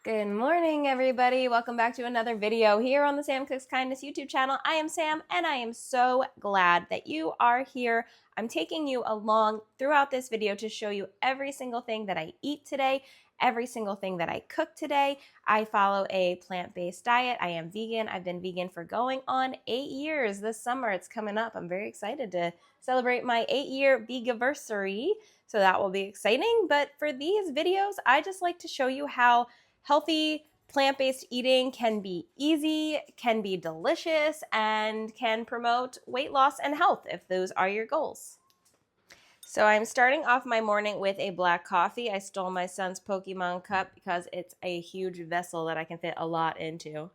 Good morning, everybody. Welcome back to another video here on the Sam Cooks Kindness YouTube channel. I am Sam, and I am so glad that you are here. I'm taking you along throughout this video to show you every single thing that I eat today, every single thing that I cook today. I follow a plant-based diet. I am vegan. I've been vegan for going on 8 years this summer. It's coming up. I'm very excited to celebrate my 8-year veganiversary, so that will be exciting. But for these videos, I just like to show you how healthy plant-based eating can be easy, can be delicious, and can promote weight loss and health if those are your goals. So I'm starting off my morning with a black coffee. I stole my son's Pokemon cup because it's a huge vessel that I can fit a lot into.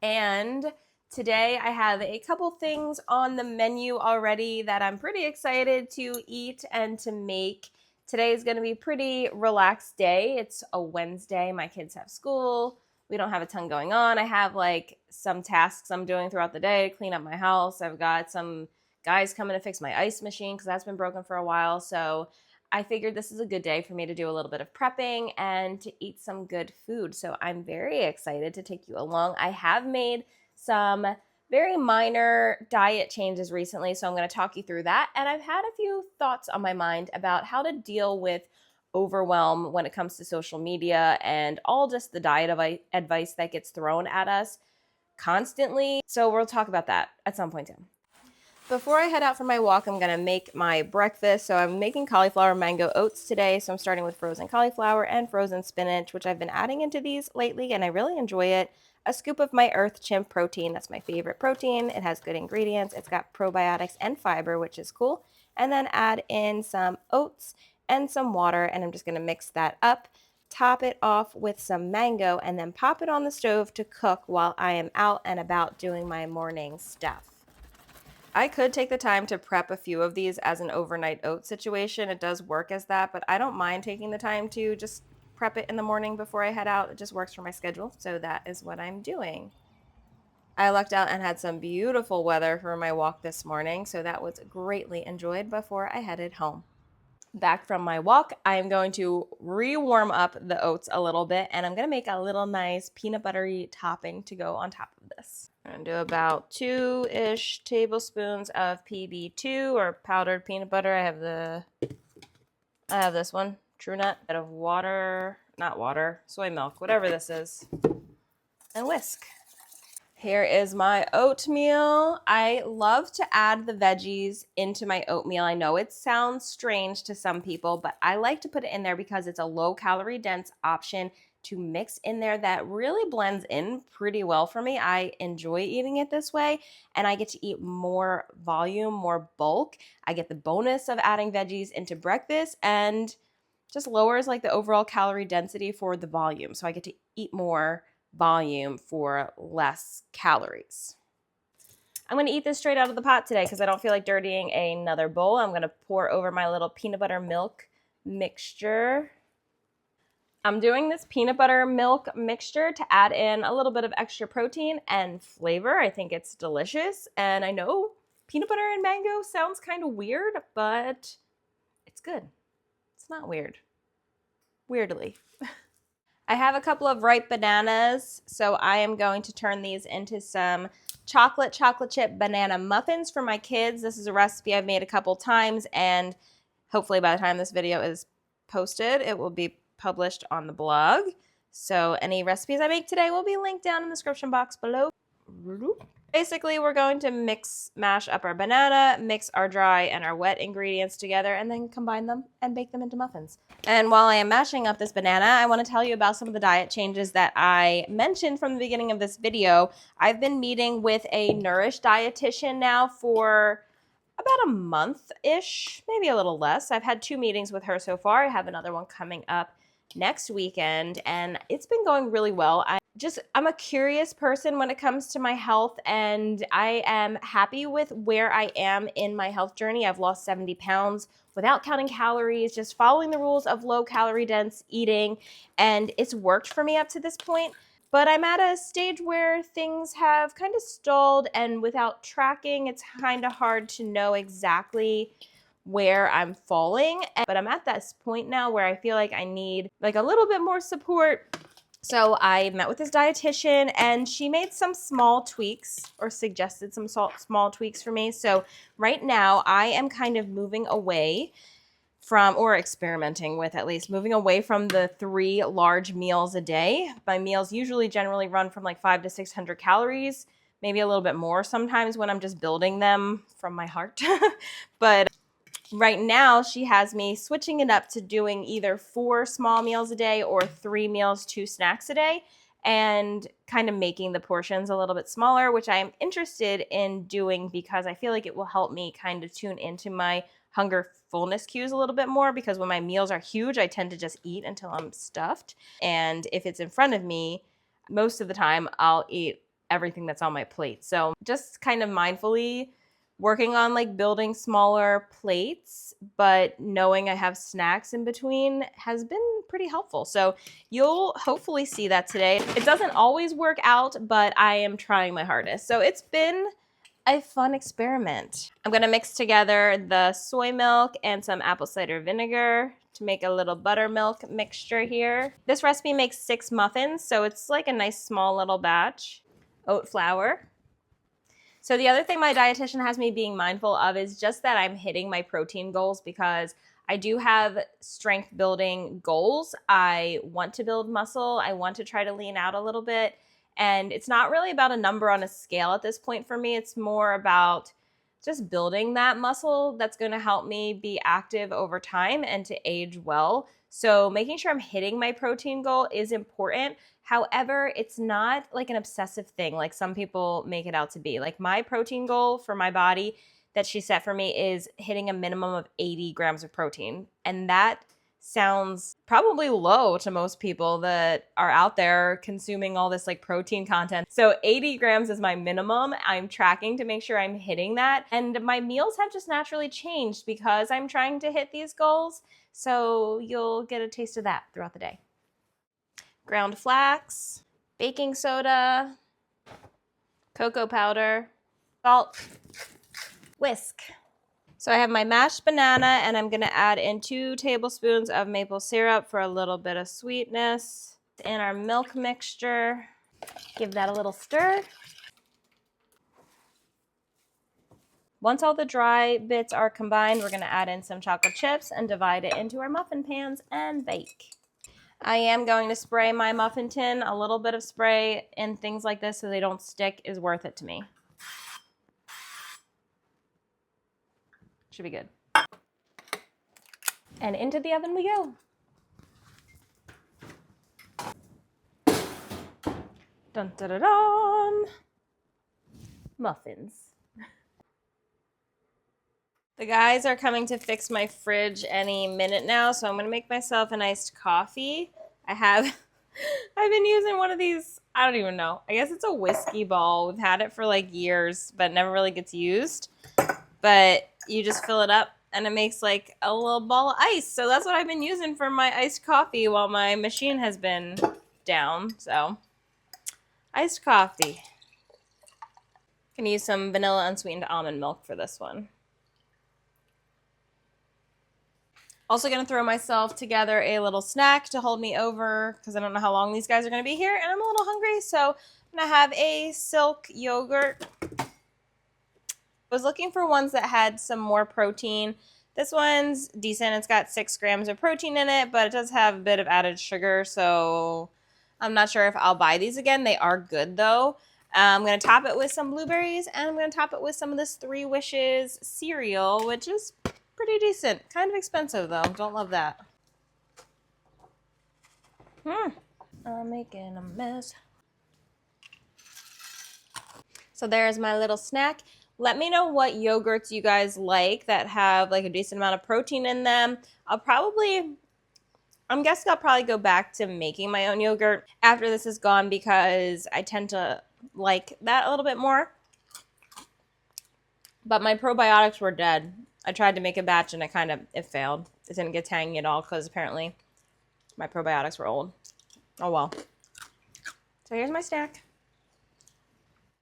And today I have a couple things on the menu already that I'm pretty excited to eat and to make. Today is going to be a pretty relaxed day. It's a Wednesday. My kids have school. We don't have a ton going on. I have like some tasks I'm doing throughout the day, clean up my house. I've got some guys coming to fix my ice machine because that's been broken for a while. So I figured this is a good day for me to do a little bit of prepping and to eat some good food. So I'm very excited to take you along. I have made some very minor diet changes recently, so I'm going to talk you through that. And I've had a few thoughts on my mind about how to deal with overwhelm when it comes to social media and all just the diet advice that gets thrown at us constantly. So we'll talk about that at some point soon. Before I head out for my walk, I'm going to make my breakfast. So I'm making cauliflower mango oats today. So I'm starting with frozen cauliflower and frozen spinach, which I've been adding into these lately, and I really enjoy it. A scoop of my earth chimp protein. That's my favorite protein. It has good ingredients. It's got probiotics and fiber, which is cool. And then add in some oats and some water, and I'm just going to mix that up. Top it off with some mango, and then pop it on the stove to cook while I am out and about doing my morning stuff. I could take the time to prep a few of these as an overnight oat situation. It does work as that, but I don't mind taking the time to just prep it in the morning before I head out. It just works for my schedule, so that is what I'm doing. I lucked out and had some beautiful weather for my walk this morning, so that was greatly enjoyed before I headed home. Back from my walk, I am going to re-warm up the oats a little bit, and I'm going to make a little nice peanut buttery topping to go on top of this. I'm going to do about 2-ish tablespoons of PB2 or powdered peanut butter. I have this one, True Nut, a bit of water, not water, soy milk, whatever this is, and whisk. Here is my oatmeal. I love to add the veggies into my oatmeal. I know it sounds strange to some people, but I like to put it in there because it's a low-calorie dense option to mix in there that really blends in pretty well for me. I enjoy eating it this way, and I get to eat more volume, more bulk. I get the bonus of adding veggies into breakfast and just lowers like the overall calorie density for the volume. So I get to eat more volume for less calories. I'm going to eat this straight out of the pot today because I don't feel like dirtying another bowl. I'm going to pour over my little peanut butter milk mixture. I'm doing this peanut butter milk mixture to add in a little bit of extra protein and flavor. I think it's delicious, and I know peanut butter and mango sounds kind of weird, but it's good. It's not weird. Weirdly. I have a couple of ripe bananas, so I am going to turn these into some chocolate chip banana muffins for my kids. This is a recipe I've made a couple times, and hopefully by the time this video is posted, it will be published on the blog. So any recipes I make today will be linked down in the description box below. Basically, we're going to mash up our banana, mix our dry and our wet ingredients together, and then combine them and bake them into muffins. And while I am mashing up this banana, I want to tell you about some of the diet changes that I mentioned from the beginning of this video. I've been meeting with a Nourish dietitian now for about a month-ish, maybe a little less. I've had 2 meetings with her so far. I have another one coming up next weekend, and it's been going really well. I'm a curious person when it comes to my health, and I am happy with where I am in my health journey. I've lost 70 pounds without counting calories, just following the rules of low calorie dense eating, and it's worked for me up to this point. But I'm at a stage where things have kind of stalled, and without tracking, it's kind of hard to know exactly where I'm falling, but I'm at that point now where I feel like I need like a little bit more support. So I met with this dietitian and she made some small tweaks, or suggested some small tweaks for me. So right now I am kind of moving away from, or experimenting with at least, moving away from the 3 large meals a day. My meals usually generally run from like 500 to 600 calories, maybe a little bit more sometimes when I'm just building them from my heart. But right now she has me switching it up to doing either 4 small meals a day or 3 meals, 2 snacks a day, and kind of making the portions a little bit smaller, which I am interested in doing because I feel like it will help me kind of tune into my hunger fullness cues a little bit more, because when my meals are huge, I tend to just eat until I'm stuffed. And if it's in front of me, most of the time I'll eat everything that's on my plate. So just kind of mindfully working on like building smaller plates, but knowing I have snacks in between has been pretty helpful. So you'll hopefully see that today. It doesn't always work out, but I am trying my hardest. So it's been a fun experiment. I'm gonna mix together the soy milk and some apple cider vinegar to make a little buttermilk mixture here. This recipe makes 6 muffins, so it's like a nice small little batch. Oat flour. So the other thing my dietitian has me being mindful of is just that I'm hitting my protein goals, because I do have strength building goals. I want to build muscle. I want to try to lean out a little bit. And it's not really about a number on a scale at this point for me. It's more about just building that muscle that's going to help me be active over time and to age well. So making sure I'm hitting my protein goal is important. However, it's not like an obsessive thing like some people make it out to be. Like my protein goal for my body that she set for me is hitting a minimum of 80 grams of protein. And that sounds probably low to most people that are out there consuming all this like protein content. So 80 grams is my minimum. I'm tracking to make sure I'm hitting that. And my meals have just naturally changed because I'm trying to hit these goals. So you'll get a taste of that throughout the day. Ground flax, baking soda, cocoa powder, salt, whisk. So I have my mashed banana, and I'm gonna add in 2 tablespoons of maple syrup for a little bit of sweetness. In our milk mixture, give that a little stir. Once all the dry bits are combined, we're gonna add in some chocolate chips and divide it into our muffin pans and bake. I am going to spray my muffin tin. A little bit of spray and things like this so they don't stick is worth it to me. Should be good. And into the oven we go. Dun dun dun dun. Muffins. The guys are coming to fix my fridge any minute now, so I'm gonna make myself an iced coffee. I've been using one of these, I don't even know. I guess it's a whiskey ball. We've had it for like years, but never really gets used. But you just fill it up and it makes like a little ball of ice. So that's what I've been using for my iced coffee while my machine has been down. So iced coffee. Can use some vanilla unsweetened almond milk for this one. Also gonna throw myself together a little snack to hold me over because I don't know how long these guys are gonna be here and I'm a little hungry, so I'm gonna have a silk yogurt. I was looking for ones that had some more protein. This one's decent. It's got 6 grams of protein in it, but it does have a bit of added sugar, so I'm not sure if I'll buy these again. They are good though. I'm gonna top it with some blueberries and I'm gonna top it with some of this 3 Wishes cereal, which is pretty decent. Kind of expensive though. Don't love that. I'm making a mess. So there's my little snack. Let me know what yogurts you guys like that have like a decent amount of protein in them. I'm guessing I'll probably go back to making my own yogurt after this is gone because I tend to like that a little bit more. But my probiotics were dead. I tried to make a batch and it failed. It didn't get tangy at all because apparently my probiotics were old. Oh well. So here's my snack.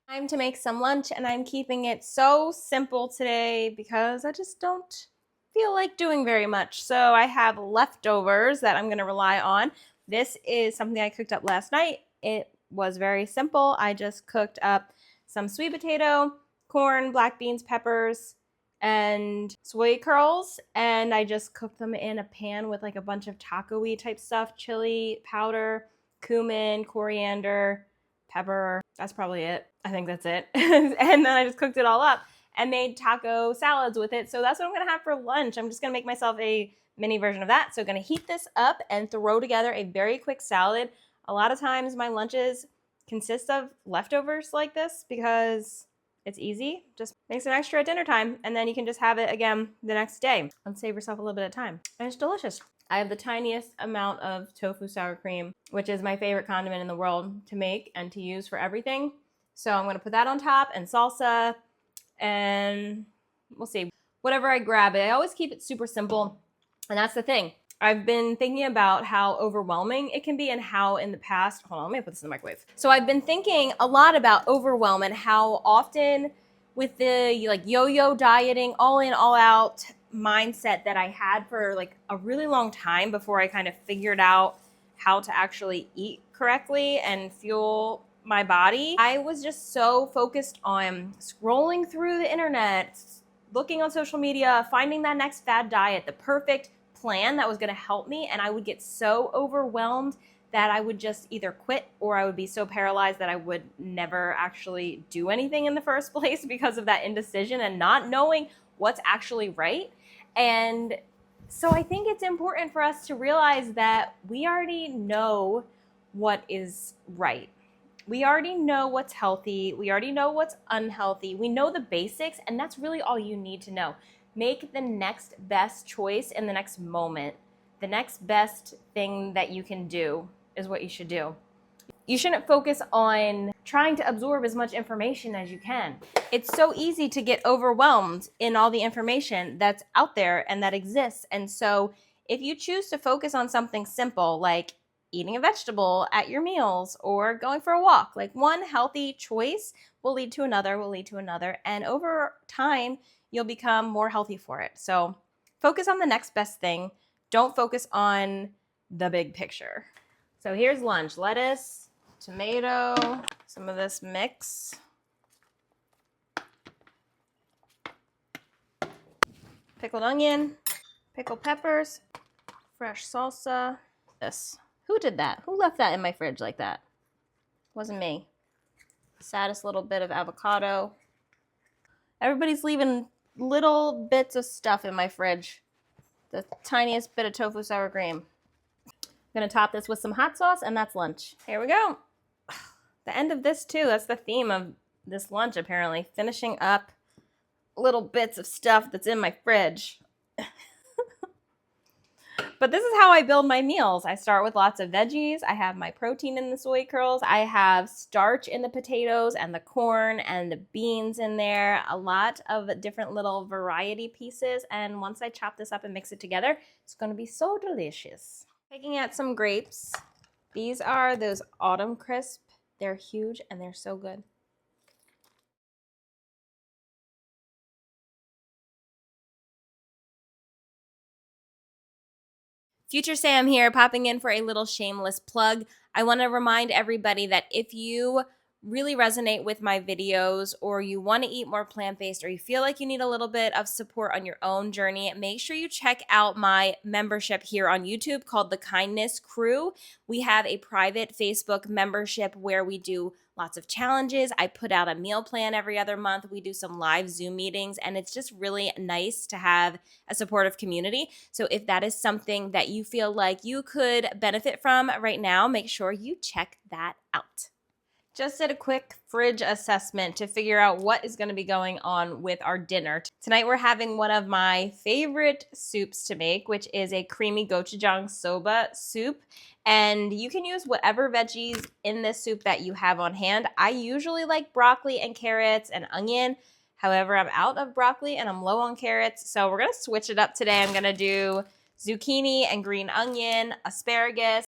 Time to make some lunch and I'm keeping it so simple today because I just don't feel like doing very much. So I have leftovers that I'm going to rely on. This is something I cooked up last night. It was very simple. I just cooked up some sweet potato, corn, black beans, peppers, and soy curls, and I just cooked them in a pan with like a bunch of taco-y type stuff, chili powder, cumin, coriander, pepper. That's probably it. I think that's it. And then I just cooked it all up and made taco salads with it. So that's what I'm gonna have for lunch. I'm just gonna make myself a mini version of that. So I'm gonna heat this up and throw together a very quick salad. A lot of times my lunches consist of leftovers like this because it's easy. Just makes it extra at dinner time, and then you can just have it again the next day and save yourself a little bit of time. And it's delicious. I have the tiniest amount of tofu sour cream, which is my favorite condiment in the world to make and to use for everything. So I'm gonna put that on top, and salsa, and we'll see. Whatever I grab it, I always keep it super simple, and that's the thing. I've been thinking about how overwhelming it can be and how in the past, hold on, let me put this in the microwave. So I've been thinking a lot about overwhelm and how often with the like yo-yo dieting, all in, all out mindset that I had for like a really long time before I kind of figured out how to actually eat correctly and fuel my body. I was just so focused on scrolling through the internet, looking on social media, finding that next fad diet, the perfect plan that was going to help me, and I would get so overwhelmed that I would just either quit or I would be so paralyzed that I would never actually do anything in the first place because of that indecision and not knowing what's actually right. And so I think it's important for us to realize that we already know what is right. We already know what's healthy. We already know what's unhealthy. We know the basics, and that's really all you need to know. Make the next best choice in the next moment. The next best thing that you can do is what you should do. You shouldn't focus on trying to absorb as much information as you can. It's so easy to get overwhelmed in all the information that's out there and that exists. And so if you choose to focus on something simple like eating a vegetable at your meals or going for a walk, like one healthy choice will lead to another, and over time, you'll become more healthy for it. So focus on the next best thing. Don't focus on the big picture. So here's lunch: lettuce, tomato, some of this mix, pickled onion, pickled peppers, fresh salsa. This. Who did that? Who left that in my fridge like that? Wasn't me. Saddest little bit of avocado. Everybody's leaving little bits of stuff in my fridge. The tiniest bit of tofu sour cream. I'm gonna top this with some hot sauce, and that's lunch. Here we go. The end of this too, that's the theme of this lunch apparently. Finishing up little bits of stuff that's in my fridge. But this is how I build my meals. I start with lots of veggies. I have my protein in the soy curls. I have starch in the potatoes and the corn and the beans in there. A lot of different little variety pieces. And once I chop this up and mix it together, it's going to be so delicious. Picking out some grapes. These are those Autumn Crisp. They're huge and they're so good. Future Sam here, popping in for a little shameless plug. I want to remind everybody that if you really resonate with my videos, or you want to eat more plant-based, or you feel like you need a little bit of support on your own journey, make sure you check out my membership here on YouTube called The Kindness Crew. We have a private Facebook membership where we do lots of challenges. I put out a meal plan every other month. We do some live Zoom meetings, and it's just really nice to have a supportive community. So if that is something that you feel like you could benefit from right now, make sure you check that out. Just did a quick fridge assessment to figure out what is going to be going on with our dinner. Tonight we're having one of my favorite soups to make, which is a creamy gochujang soba soup. And you can use whatever veggies in this soup that you have on hand. I usually like broccoli and carrots and onion. However, I'm out of broccoli and I'm low on carrots, so we're going to switch it up today. I'm going to do zucchini and green onion, asparagus,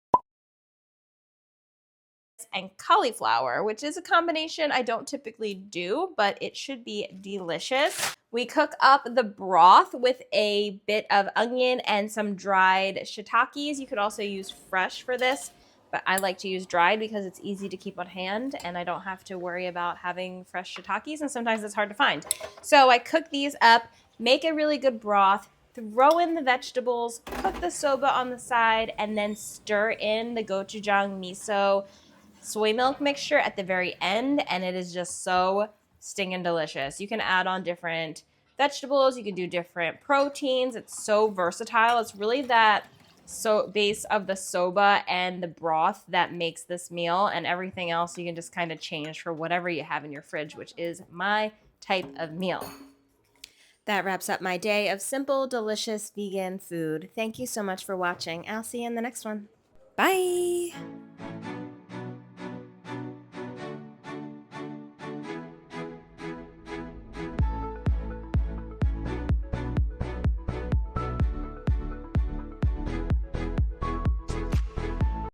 and cauliflower, which is a combination I don't typically do, but it should be delicious. We cook up the broth with a bit of onion and some dried shiitakes. You could also use fresh for this, but I like to use dried because it's easy to keep on hand and I don't have to worry about having fresh shiitakes, and sometimes it's hard to find. So I cook these up, make a really good broth, throw in the vegetables, cook the soba on the side, and then stir in the gochujang miso soy milk mixture at the very end, and it is just so stinging delicious. You can add on different vegetables, you can do different proteins. It's so versatile. It's really that base of the soba and the broth that makes this meal, and everything else you can just kind of change for whatever you have in your fridge, which is my type of meal. That wraps up my day of simple, delicious vegan food. Thank you so much for watching. I'll see you in the next one. Bye!